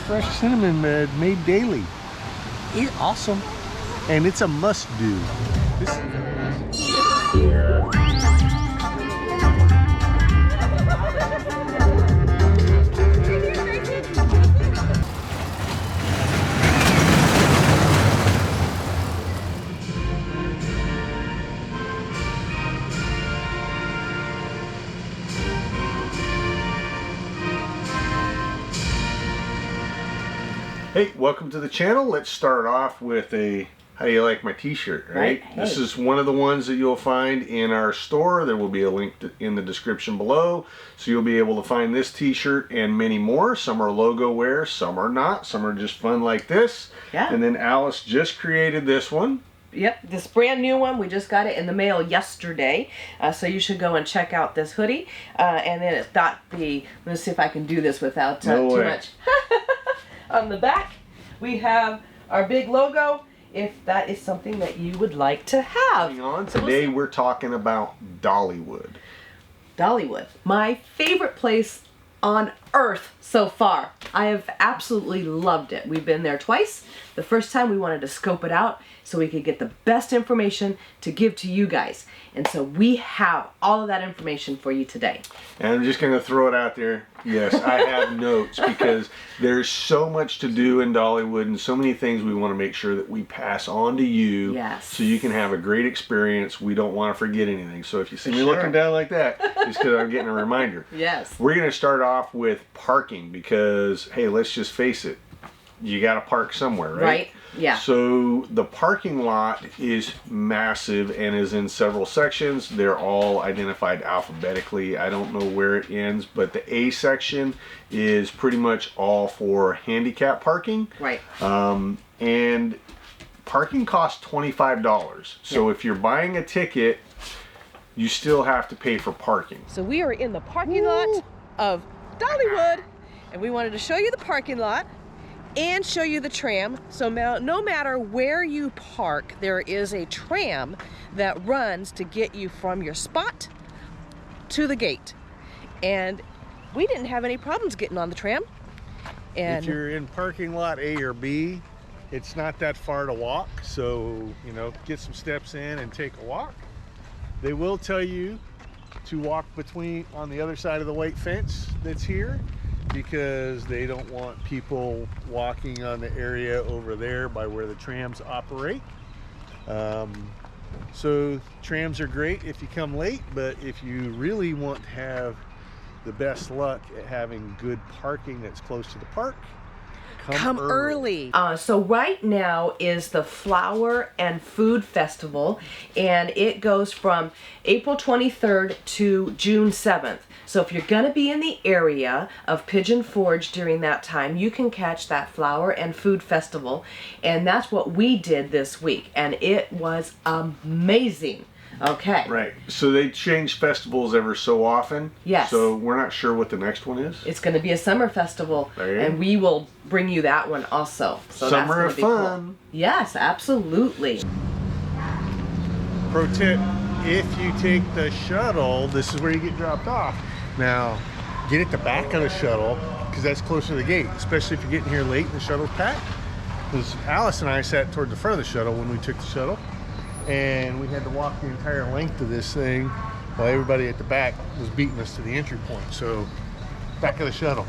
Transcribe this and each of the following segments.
fresh cinnamon made daily. It's awesome. And it's a must-do. Hey, welcome to the channel. Let's start off with a how do you like my t-shirt, right? Hey. This is one of the ones that you'll find in our store. There will be a link in the description below, so you'll be able to find this t-shirt and many more. Some are logo wear, some are not, some are just fun like this. Yeah. And then Alice just created this one. Yep, this brand new one. We just got it in the mail yesterday, so you should go and check out this hoodie. And then it's got the, let's see if I can do this without too much. On the back, we have our big logo, if that is something that you would like to have. Hang on, today we're talking about Dollywood. Dollywood, my favorite place on earth so far. I have absolutely loved it. We've been there twice. The first time we wanted to scope it out so we could get the best information to give to you guys. And so we have all of that information for you today. And I'm just going to throw it out there. Yes, I have notes because there's so much to do in Dollywood and so many things we want to make sure that we pass on to you. Yes. So you can have a great experience. We don't want to forget anything. So if you see me looking down like that, it's because I'm getting a reminder. Yes. We're going to start off with parking because, hey, let's just face it. You got to park somewhere, right? Right. Yeah. So the parking lot is massive and is in several sections. They're all identified alphabetically. I don't know where it ends, but the A section is pretty much all for handicap parking. Right. And parking costs $25. So if you're buying a ticket, you still have to pay for parking. So we are in the parking lot of Dollywood, and we wanted to show you the parking lot and show you the tram. So no matter where you park, there is a tram that runs to get you from your spot to the gate. And we didn't have any problems getting on the tram. And if you're in parking lot A or B, it's not that far to walk. So, you know, get some steps in and take a walk. They will tell you to walk between on the other side of the white fence that's here, because they don't want people walking on the area over there by where the trams operate. So trams are great if you come late, but if you really want to have the best luck at having good parking that's close to the park, come early. So right now is the Flower and Food Festival, and it goes from April 23rd to June 7th. So if you're gonna be in the area of Pigeon Forge during that time, you can catch that Flower and Food Festival, and that's what we did this week, and it was amazing. Okay. Right. So they change festivals ever so often. Yes. So we're not sure what the next one is. It's going to be a summer festival, and we will bring you that one also. So summer that's of fun. Cool. Yes, absolutely. Pro tip, if you take the shuttle, this is where you get dropped off. Now, get at the back of the shuttle, because that's closer to the gate, especially if you're getting here late and the shuttle's packed. Because Alice and I sat toward the front of the shuttle when we took the shuttle, and we had to walk the entire length of this thing while everybody at the back was beating us to the entry point. So, back of the shuttle.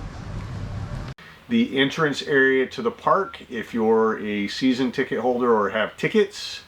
The entrance area to the park, if you're a season ticket holder or have tickets,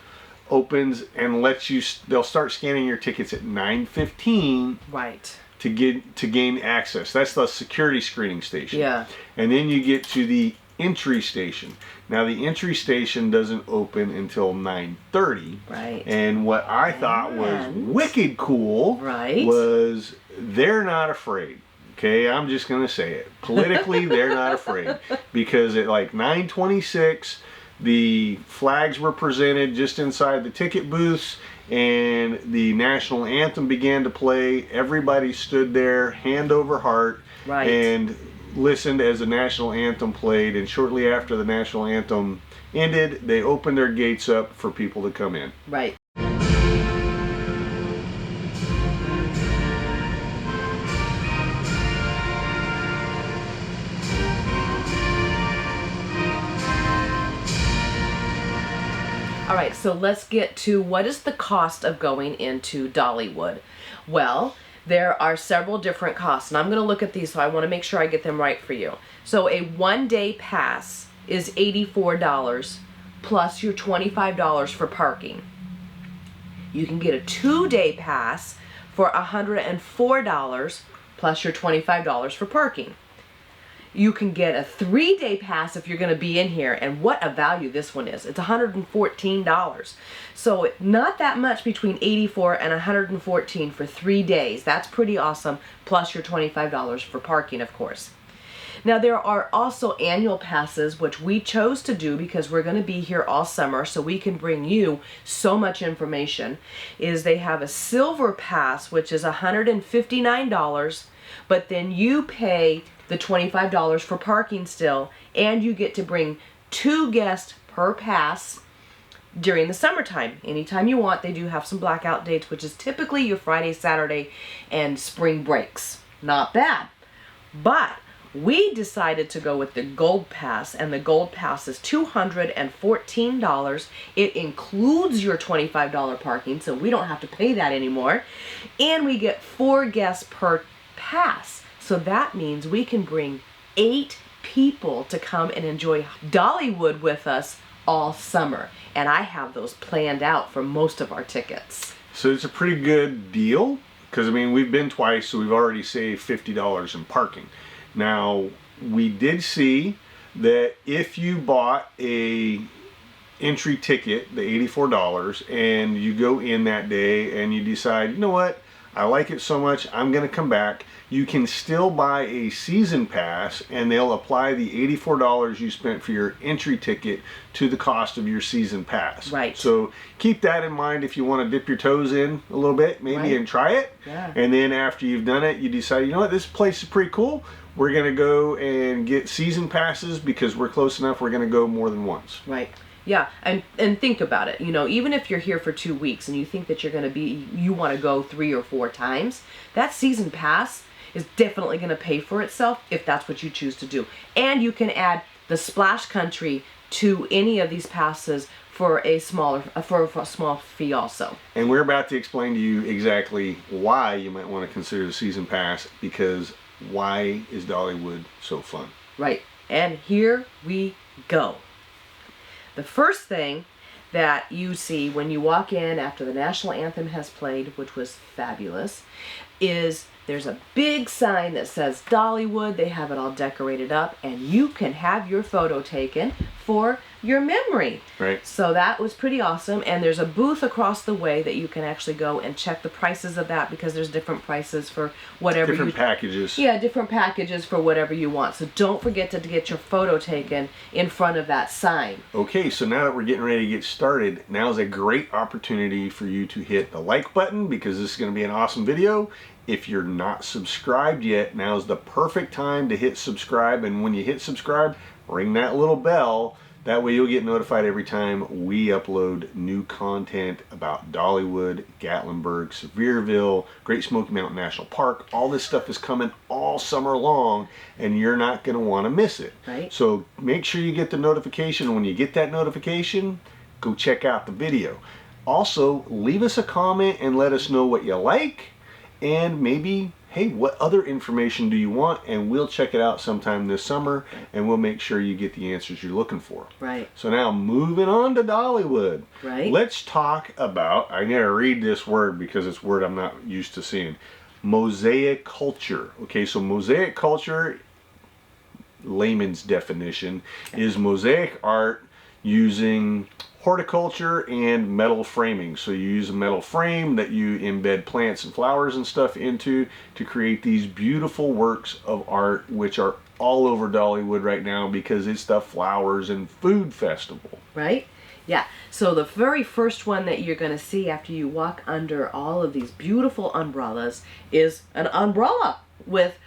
opens and lets you, they'll start scanning your tickets at 9:15. Right. To gain access. That's the security screening station. Yeah. And then you get to the entry station. Now the entry station doesn't open until 9:30. Right. And what I thought was wicked cool was they're not afraid. Okay, I'm just gonna say it. Politically, they're not afraid, because at like 9:26, the flags were presented just inside the ticket booths, and the national anthem began to play. Everybody stood there, hand over heart, and listened as the national anthem played. And shortly after the national anthem ended, they opened their gates up for people to come in. Right. All right, so let's get to what is the cost of going into Dollywood. Well, there are several different costs, and I'm going to look at these, so I want to make sure I get them right for you. So a one-day pass is $84 plus your $25 for parking. You can get a two-day pass for $104 plus your $25 for parking. You can get a three-day pass if you're going to be in here, and what a value this one is. It's $114. So not that much between $84 and $114 for 3 days. That's pretty awesome, plus your $25 for parking, of course. Now there are also annual passes, which we chose to do because we're going to be here all summer, so we can bring you so much information. They have a silver pass, which is $159, but then you pay the $25 for parking still, and you get to bring 2 guests per pass during the summertime. Anytime you want. They do have some blackout dates, which is typically your Friday, Saturday, and spring breaks. Not bad. But we decided to go with the Gold Pass, and the Gold Pass is $214. It includes your $25 parking, so we don't have to pay that anymore. And we get 4 guests per pass. So that means we can bring 8 people to come and enjoy Dollywood with us all summer. And I have those planned out for most of our tickets. So it's a pretty good deal, because I mean, we've been twice, so we've already saved $50 in parking. Now, we did see that if you bought a entry ticket, the $84, and you go in that day and you decide, you know what, I like it so much, I'm going to come back, you can still buy a season pass, and they'll apply the $84 you spent for your entry ticket to the cost of your season pass. Right. So keep that in mind if you want to dip your toes in a little bit, maybe, right, and try it. Yeah. And then after you've done it, you decide, you know what, this place is pretty cool. We're going to go and get season passes because we're close enough, we're going to go more than once. Right. Yeah, and think about it. You know, even if you're here for 2 weeks and you think that you want to go 3 or 4 times, that season pass is definitely going to pay for itself if that's what you choose to do. And you can add the Splash Country to any of these passes for a small fee also. And we're about to explain to you exactly why you might want to consider the season pass, because why is Dollywood so fun? Right. And here we go. The first thing that you see when you walk in after the national anthem has played, which was fabulous, is there's a big sign that says Dollywood. They have it all decorated up, and you can have your photo taken for your memory. Right. So that was pretty awesome. And there's a booth across the way that you can actually go and check the prices of that, because there's different prices for whatever different packages. Yeah, different packages for whatever you want. So don't forget to get your photo taken in front of that sign. Okay, so now that we're getting ready to get started, now is a great opportunity for you to hit the like button, because this is going to be an awesome video. If you're not subscribed yet, now is the perfect time to hit subscribe, and when you hit subscribe, ring that little bell. That way you'll get notified every time we upload new content about Dollywood, Gatlinburg, Sevierville, Great Smoky Mountain National Park. All this stuff is coming all summer long, and you're not going to want to miss it. Right. So make sure you get the notification. When you get that notification, go check out the video. Also, leave us a comment and let us know what you like, and maybe, hey, what other information do you want, and we'll check it out sometime this summer, and we'll make sure you get the answers you're looking for. Right. So now, moving on to Dollywood. Right. Let's talk about, I'm going to read this word because it's a word I'm not used to seeing, mosaic culture. Okay, so mosaic culture, layman's definition, is mosaic art using horticulture and metal framing. So you use a metal frame that you embed plants and flowers and stuff into to create these beautiful works of art, which are all over Dollywood right now because it's the Flowers and Food Festival. Right? Yeah. So the very first one that you're going to see after you walk under all of these beautiful umbrellas is an umbrella with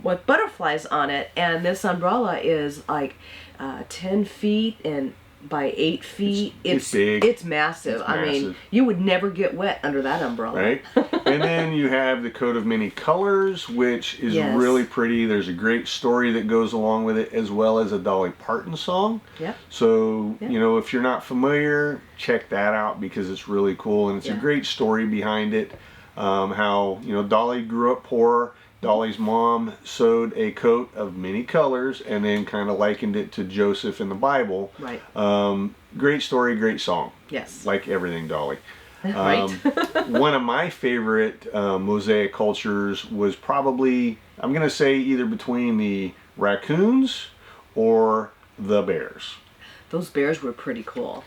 butterflies on it, and this umbrella is like 10 feet and by 8 feet. It's big. It's massive. It's I mean, massive. you would never get wet under that umbrella. Right? And then you have the coat of many colors, which is Yes. really pretty. There's a great story that goes along with it, as well as a Dolly Parton song. Yep. So, Yep. you know, if you're not familiar, check that out because it's really cool. And it's a great story behind it. How, you know, Dolly grew up poor. Dolly's mom sewed a coat of many colors and then kind of likened it to Joseph in the Bible. Right. Great story, great song. Yes. Like everything Dolly. Right. One of my favorite mosaic cultures was probably, I'm going to say either between the raccoons or the bears. Those bears were pretty cool.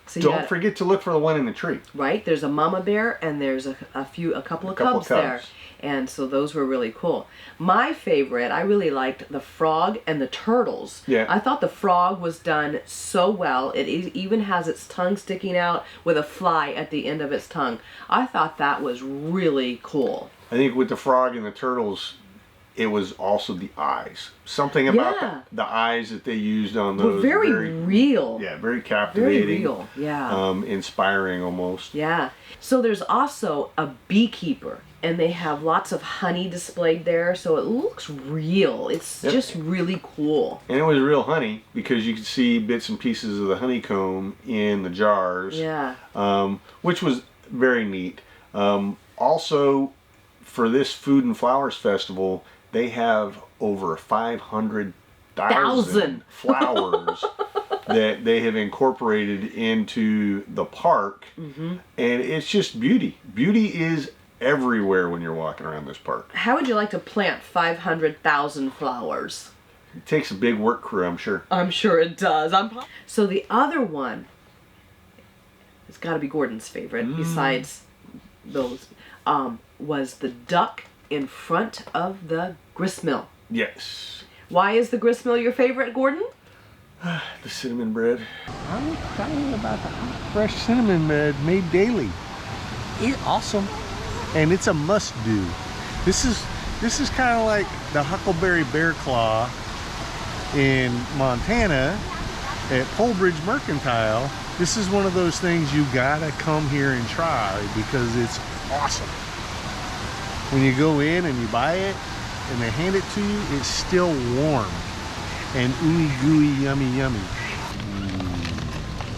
So Don't forget to look for the one in the tree. Right, there's a mama bear and there's a couple of cubs there, and so those were really cool. My favorite, I really liked the frog and the turtles. Yeah. I thought the frog was done so well. It even has its tongue sticking out with a fly at the end of its tongue. I thought that was really cool. I think with the frog and the turtles, it was also the eyes. Something about the eyes that they used on those. Were very real. Yeah, very captivating. Very real, yeah. Inspiring almost. Yeah. So there's also a beekeeper, and they have lots of honey displayed there, so it looks real. It's just really cool. And it was real honey because you could see bits and pieces of the honeycomb in the jars. Yeah. Which was very neat. Also, for this Food and Flowers Festival, they have over 500,000 flowers that they have incorporated into the park. And it's just beauty. Beauty is everywhere when you're walking around this park. How would you like to plant 500,000 flowers? It takes a big work crew, I'm sure. I'm sure it does. So the other one, it's got to be Gordon's favorite, besides those, was the duck in front of the gristmill. Yes. Why is the gristmill your favorite, Gordon? The cinnamon bread. I'm excited about the Fresh cinnamon bread made daily. It's awesome. And it's a must-do. This is kind of like the Huckleberry Bear Claw in Montana at Polebridge Mercantile. This is one of those things you gotta come here and try because it's awesome. When you go in and you buy it and they hand it to you, it's still warm and ooey gooey yummy yummy.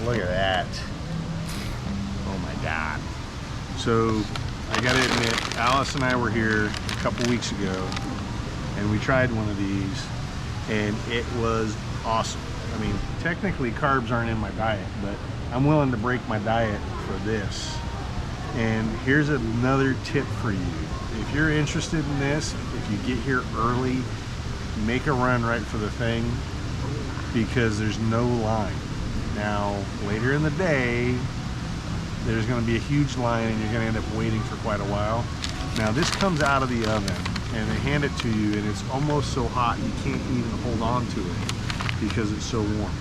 Look at that. Oh my God. So I gotta admit, Alice and I were here a couple weeks ago and we tried one of these and it was awesome. I mean, technically carbs aren't in my diet, but I'm willing to break my diet for this. And here's another tip for you. If you're interested in this, if you get here early, make a run right for the thing because there's no line. Now, later in the day, there's going to be a huge line and you're going to end up waiting for quite a while. Now, this comes out of the oven and they hand it to you and it's almost so hot you can't even hold on to it because it's so warm.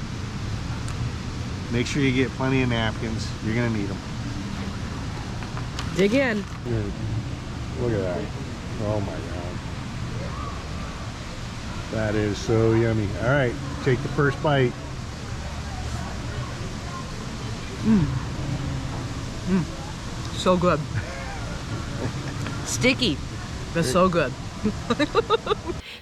Make sure you get plenty of napkins. You're going to need them. Dig in. Good. Look at that. Oh my God. That is so yummy. All right, take the first bite. So good. Sticky, but so good.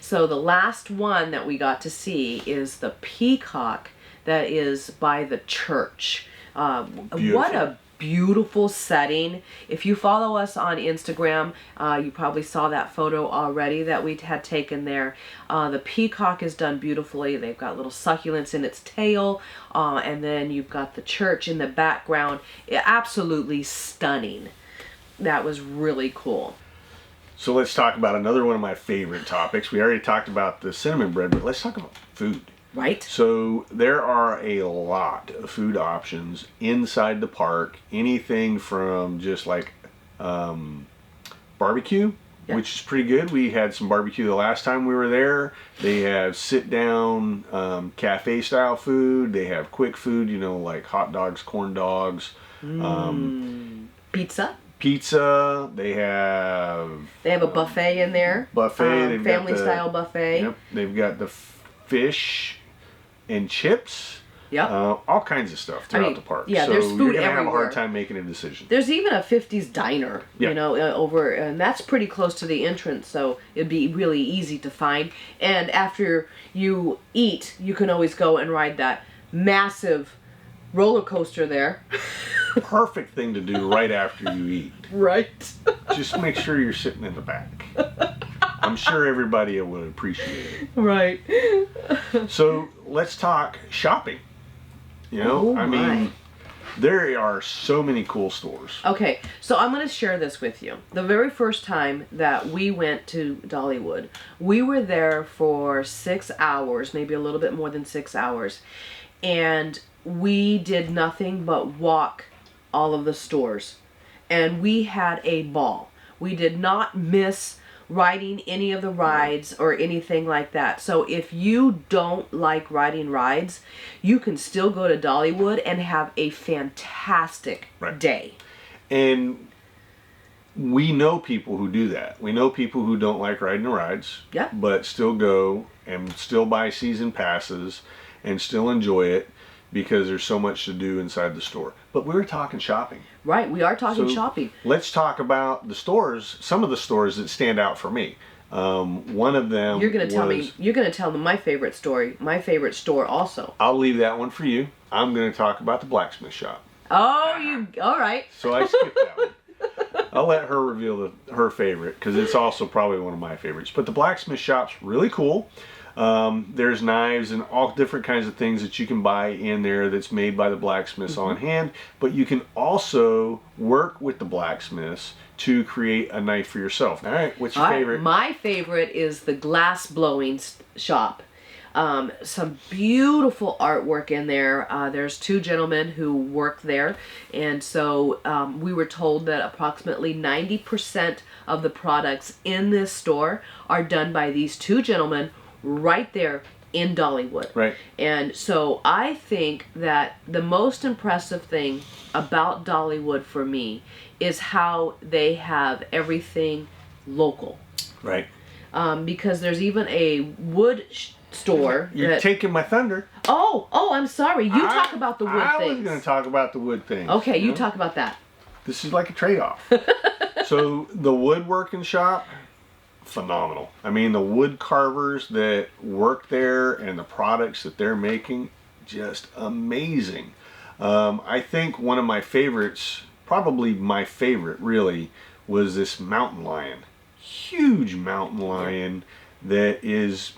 So the last one that we got to see is the Peacock that is by the church. What a beautiful setting. If you follow us on Instagram, you probably saw that photo already that we had taken there. The peacock is done beautifully. They've got little succulents in its tail, and then you've got the church in the background. Absolutely stunning. That was really cool. So let's talk about another one of my favorite topics. We already talked about the cinnamon bread, but let's talk about food. Right? So there are a lot of food options inside the park. Anything from just like barbecue, which is pretty good. We had some barbecue the last time we were there. They have sit-down cafe style food. They have quick food, you know, like hot dogs, corn dogs. Pizza. Pizza. They have a buffet in there. Buffet. Family style buffet. Yep. They've got the fish and chips. Yep. All kinds of stuff throughout the park. Yeah, so there's food you're gonna everywhere. have a hard time making a decision. There's even a 50s diner, Yeah. you know, over, and that's pretty close to the entrance, so it'd be really easy to find. And after you eat, you can always go and ride that massive roller coaster there. Perfect thing to do right after you eat. Right. Just make sure you're sitting in the back. I'm sure everybody would appreciate it. Right. So let's talk shopping. You know, Oh, I mean, there are so many cool stores. Okay, so I'm going to share this with you. The very first time that we went to Dollywood, we were there for 6 hours, maybe a little bit more than 6 hours, and we did nothing but walk all of the stores, and we had a ball. We did not miss riding any of the rides or anything like that. So if you don't like riding rides, you can still go to Dollywood and have a fantastic day. And we know people who do that. We know people who don't like riding the rides, but still go and still buy season passes and still enjoy it because there's so much to do inside the store. But we were talking shopping. Right, we are talking shopping. Let's talk about the stores, some of the stores that stand out for me. One of them You're going to tell them my favorite story, my favorite store also. I'll leave that one for you. I'm going to talk about the blacksmith shop. Oh, all right. So I skipped that one. I'll let her reveal her favorite because it's also probably one of my favorites. But the blacksmith shop's really cool. There's knives and all different kinds of things that you can buy in there that's made by the blacksmiths on hand, but you can also work with the blacksmiths to create a knife for yourself. All right, what's your favorite? My favorite is the glass blowing shop. Some beautiful artwork in there. There's 2 gentlemen who work there, and so we were told that approximately 90% of the products in this store are done by these 2 gentlemen right there in Dollywood. Right. And so I think that the most impressive thing about Dollywood for me is how they have everything local. Right. Because there's even a wood store. You're taking my thunder. Oh, I'm sorry. You talk about the wood things. I was going to talk about the wood things. Okay, you talk about that. This is like a trade-off. So the woodworking shop, phenomenal. I mean, the wood carvers that work there and the products that they're making, just amazing. I think one of my favorites, probably my favorite really, was this mountain lion. Huge mountain lion that is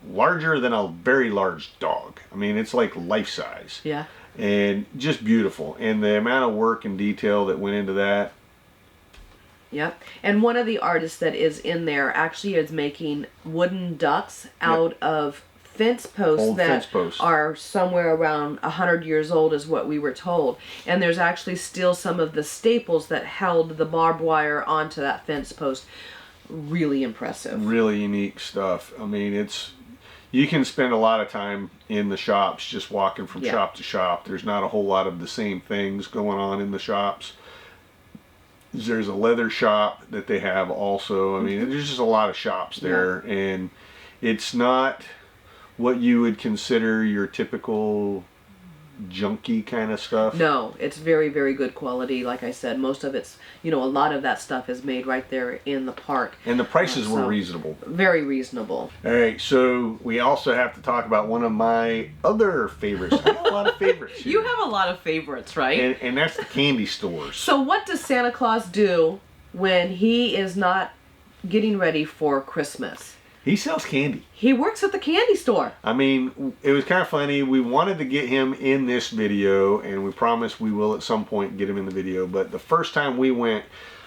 larger than a very large dog. I mean, it's like life size. Yeah. And just beautiful. And the amount of work and detail that went into that. Yep. And one of the artists that is in there actually is making wooden ducks out of fence posts Old that fence posts. are somewhere around 100 years old is what we were told. And there's actually still some of the staples that held the barbed wire onto that fence post. Really impressive. Really unique stuff. I mean, you can spend a lot of time in the shops just walking from shop to shop. There's not a whole lot of the same things going on in the shops. There's a leather shop that they have also. I mean, there's just a lot of shops there, and it's not what you would consider your typical junky kind of stuff. No, it's very, very good quality. Like I said, most of it's, a lot of that stuff is made right there in the park. And the prices were reasonable. Very reasonable. All right, so we also have to talk about one of my other favorites. I have a lot of favorites here. You have a lot of favorites, right? And that's the candy stores. So what does Santa Claus do when he is not getting ready for Christmas? He sells candy. He works at the candy store. I mean, it was kind of funny. We wanted to get him in this video, and we promised we will at some point get him in the video. But the first time we went,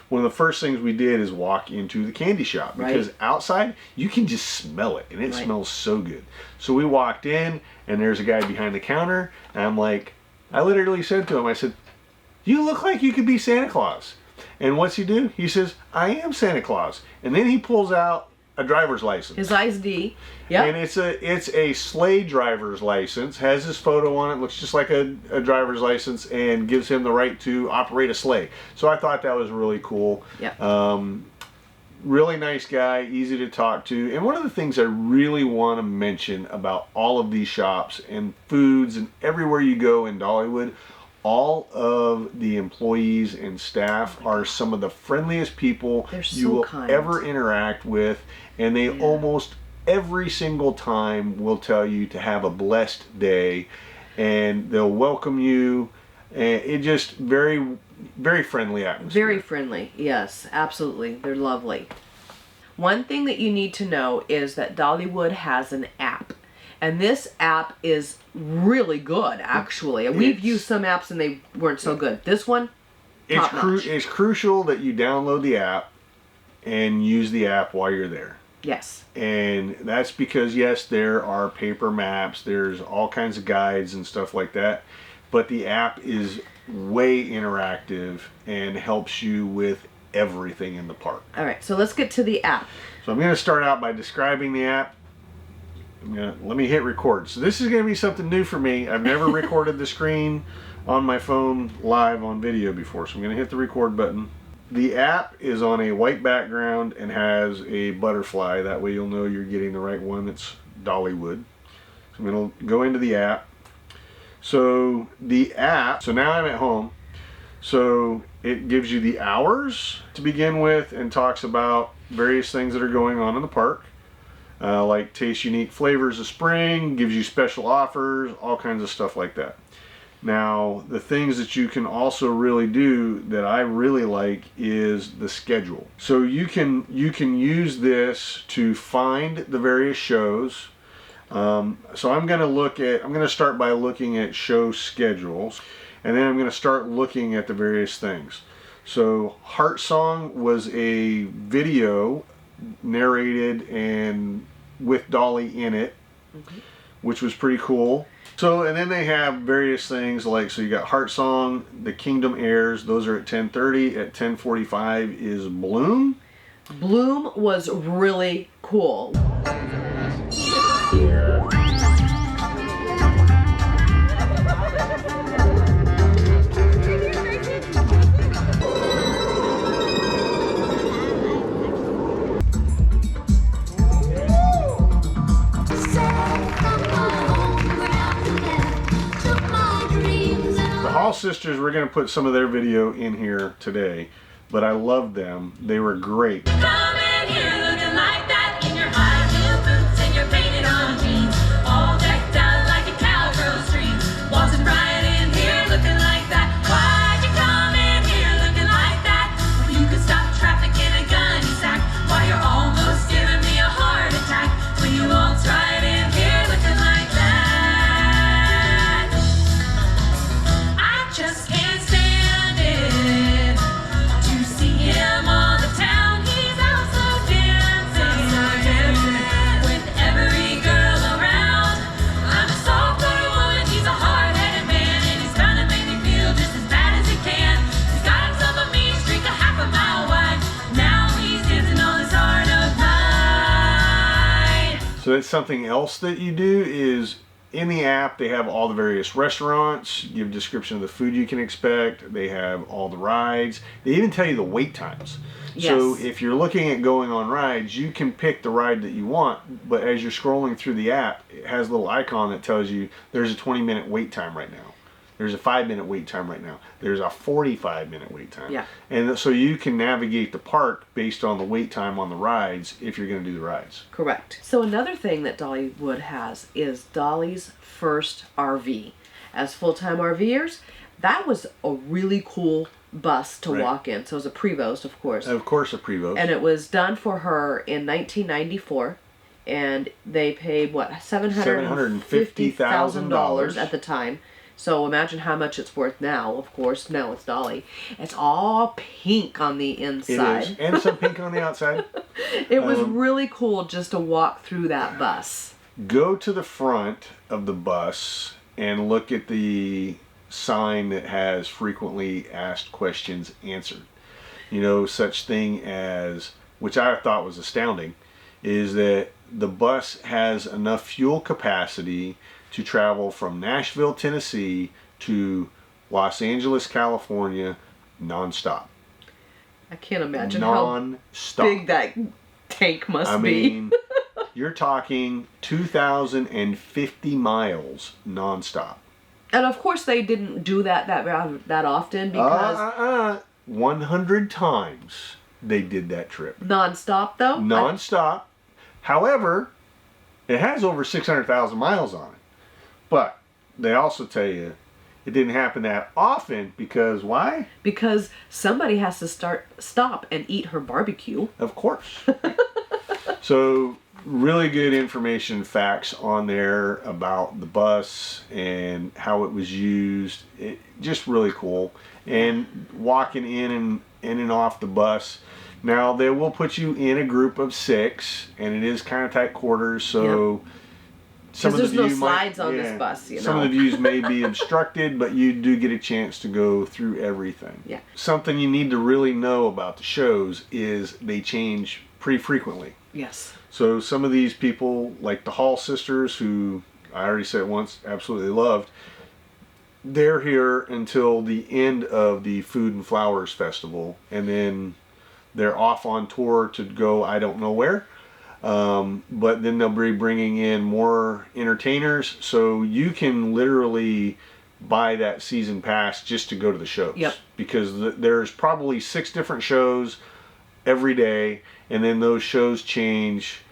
one of the first things we did is walk into the candy shop. Because outside, you can just smell it, and it smells so good. So we walked in, and there's a guy behind the counter, and I'm like, I literally said to him, I said, you look like you could be Santa Claus. And what's he do? He says, I am Santa Claus. And then he pulls out a driver's license. His ID. Yeah. And it's a sleigh driver's license, has his photo on it, looks just like a driver's license, and gives him the right to operate a sleigh. So I thought that was really cool. Yeah. really nice guy, easy to talk to. And one of the things I really want to mention about all of these shops and foods and everywhere you go in Dollywood, all of the employees and staff are some of the friendliest people you will ever interact with, and they almost every single time will tell you to have a blessed day, and they'll welcome you, and it just very friendly atmosphere. Very friendly, yes, absolutely. They're lovely. One thing that you need to know is that Dollywood has an app. And this app is really good, actually. We've used some apps and they weren't so good. This one, it's crucial that you download the app and use the app while you're there. Yes. And that's because, yes, there are paper maps, there's all kinds of guides and stuff like that, but the app is way interactive and helps you with everything in the park. All right, so let's get to the app. So I'm going to start out by describing the app. Let me hit record. So this is going to be something new for me. I've never recorded the screen on my phone live on video before, so I'm going to hit the record button. The app is on a white background and has a butterfly. That way you'll know you're getting the right one. It's Dollywood. So I'm going to go into the app. So the app, so now I'm at home. So it gives you the hours to begin with and talks about various things that are going on in the park. Like taste unique flavors of spring, gives you special offers, all kinds of stuff like that. Now, the things that you can also really do that I really like is the schedule. So you can use this to find the various shows. So I'm going to start by looking at show schedules, and then I'm going to start looking at the various things. So Heart Song was a video narrated and with Dolly in it, which was pretty cool. So, and then they have various things like, so you got Heart Song, The Kingdom Airs, those are at 10:30. At 10:45 is Bloom. Bloom was really cool. Hall Sisters, we're going to put some of their video in here today, but I love them. They were great. Come in here looking like that in your high heel boots and your painted on jeans, all decked out like a cowgirl's dreams. Waltzing right in here looking like that. Why'd you come in here looking like that? When you could stop traffic in a gunny sack. Why you're almost giving me a heart attack when you waltz right in here looking like that. Just can't stand it to see him all the town. He's out so dancing with every girl around. I'm a softcore woman, he's a hard-headed man, and he's gonna make me feel just as bad as he can. He's got himself a mean streak a half a mile wide. Now he's dancing on this heart of mine. So that's something else that you do is, in the app, they have all the various restaurants, give a description of the food you can expect, they have all the rides, they even tell you the wait times. Yes. So if you're looking at going on rides, you can pick the ride that you want, but as you're scrolling through the app, it has a little icon that tells you there's a 20-minute wait time right now. There's a 5-minute wait time right now. There's a 45-minute wait time. Yeah. And so you can navigate the park based on the wait time on the rides if you're going to do the rides. Correct. So another thing that Dollywood has is Dolly's first RV. As full-time RVers, that was a really cool bus to walk in. So it was a Prevost, of course. Of course, a Prevost. And it was done for her in 1994. And they paid, what, $750,000 at the time. So imagine how much it's worth now. Of course, now it's Dolly. It's all pink on the inside. It is, and some pink on the outside. It was really cool just to walk through that bus. Go to the front of the bus and look at the sign that has frequently asked questions answered. You know, such thing as, which I thought was astounding, is that the bus has enough fuel capacity to travel from Nashville, Tennessee to Los Angeles, California, nonstop. I can't imagine how non-stop. big that tank must I be. mean, you're talking 2,050 miles non-stop. And of course they didn't do that often because 100 times they did that trip. non-stop though. Non-stop. However, it has over 600,000 miles on it. But they also tell you it didn't happen that often because why? Because somebody has to stop and eat her barbecue. Of course. So really good information, facts on there about the bus and how it was used. It just really cool. And walking in and off the bus. Now they will put you in a group of 6, and it is kind of tight quarters. So some of the there's no view slides on this bus, you know. Some of the views may be obstructed, but you do get a chance to go through everything. Yeah. Something you need to really know about the shows is they change pretty frequently. Yes. So some of these people, like the Hall sisters, who I already said once absolutely loved, they're here until the end of the Food and Flowers Festival, and then they're off on tour to go I don't know where. But then they'll be bringing in more entertainers, so you can literally buy that season pass just to go to the shows. Yep. Because there's probably 6 different shows every day, and then those shows change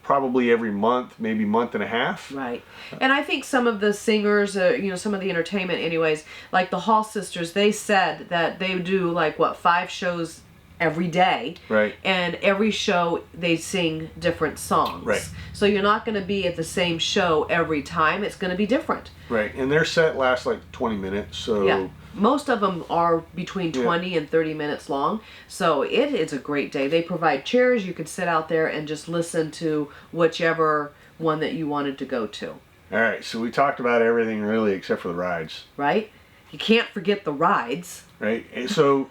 probably every month, maybe month and a half. Right. And I think some of the singers, some of the entertainment anyways, like the Hall sisters, they said that they do like 5 shows every day. Right. And every show they sing different songs. Right. So you're not going to be at the same show every time. It's going to be different. Right. And their set lasts like 20 minutes, so... Yeah. Most of them are between 20 and 30 minutes long. So it is a great day. They provide chairs. You can sit out there and just listen to whichever one that you wanted to go to. All right. So we talked about everything really except for the rides. Right? You can't forget the rides. Right. And so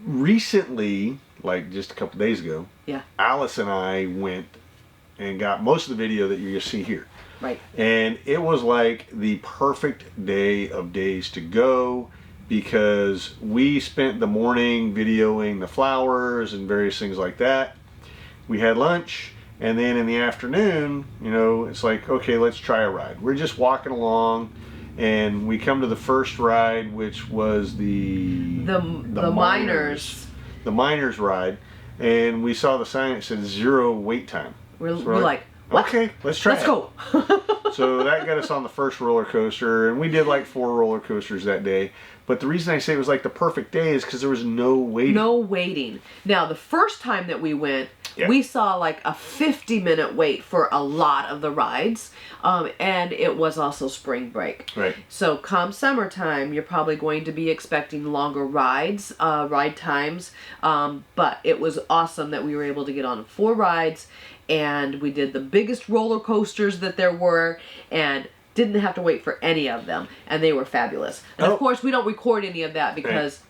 recently, like just a couple days ago, Yeah. Alice and I went and got most of the video that you're going to see here. Right. And it was like the perfect day of days to go because we spent the morning videoing the flowers and various things like that. We had lunch, and then in the afternoon, it's like, okay, let's try a ride. We're just walking along, and we come to the first ride, which was the miners. The miners ride, and we saw the sign that said 0 wait time. We're like, what? Okay, let's try. Let's go. So that got us on the first roller coaster, and we did like 4 roller coasters that day. But the reason I say it was like the perfect day is because there was no waiting. No waiting. Now, the first time that we went, Yeah. we saw like a 50-minute wait for a lot of the rides, and it was also spring break. Right. So come summertime, you're probably going to be expecting longer ride times, but it was awesome that we were able to get on 4 rides, and we did the biggest roller coasters that there were, and didn't have to wait for any of them, and they were fabulous. And of course, we don't record any of that because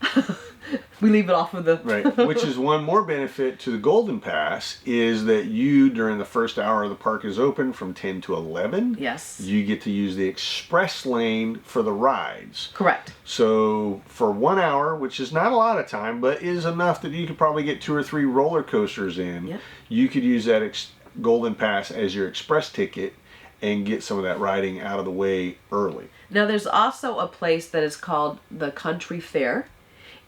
we leave it off of the... Right, which is one more benefit to the Golden Pass is that you, during the first hour of the park is open from 10 to 11. Yes. You get to use the express lane for the rides. Correct. So for 1 hour, which is not a lot of time, but is enough that you could probably get 2 or 3 roller coasters in, Yep. you could use that Golden Pass as your express ticket and get some of that riding out of the way early. Now there's also a place that is called the Country Fair,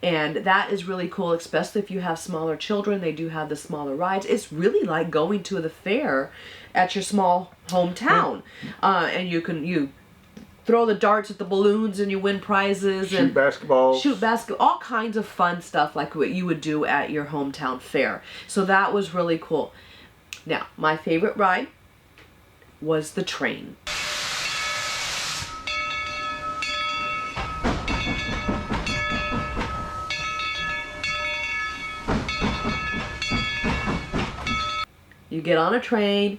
and that is really cool, especially if you have smaller children. They do have the smaller rides. It's really like going to the fair at your small hometown. And you throw the darts at the balloons and you win prizes. Shoot basketballs. All kinds of fun stuff like what you would do at your hometown fair. So that was really cool. Now, my favorite ride was the train. You get on a train,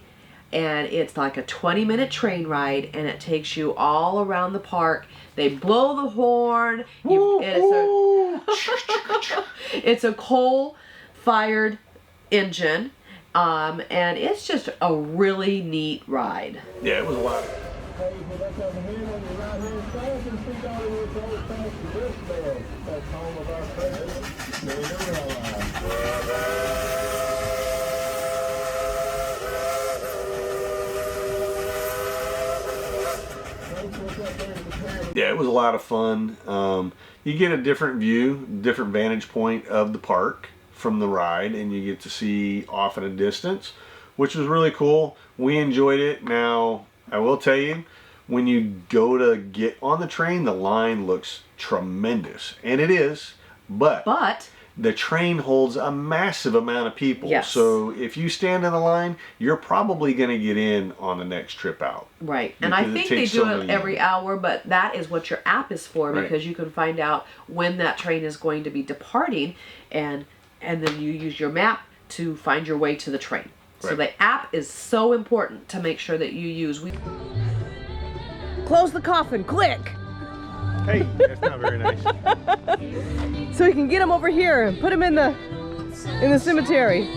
and it's like a 20-minute train ride, and it takes you all around the park. They blow the horn. It's a coal-fired engine, and it's just a really neat ride. Yeah, it was a lot. Okay, if you look over here on your right hand side, you see Dollywood's old fashioned wristband. That's home of our president, Yeah, it was a lot of fun. You get a different view, different vantage point of the park from the ride, and you get to see off at a distance, which was really cool. We enjoyed it. Now, I will tell you, when you go to get on the train, the line looks tremendous, and it is, but the train holds a massive amount of people. Yes. So if you stand in the line, you're probably going to get in on the next trip out. Right. And I Because it think they takes do so it many- every hour, but that is what your app is for, Right. because you can find out when that train is going to be departing, and then you use your map to find your way to the train. So Right. the app is so important to make sure that you use. Close the coffin, quick! Hey, that's not very nice. So we can get him over here and put him in the cemetery.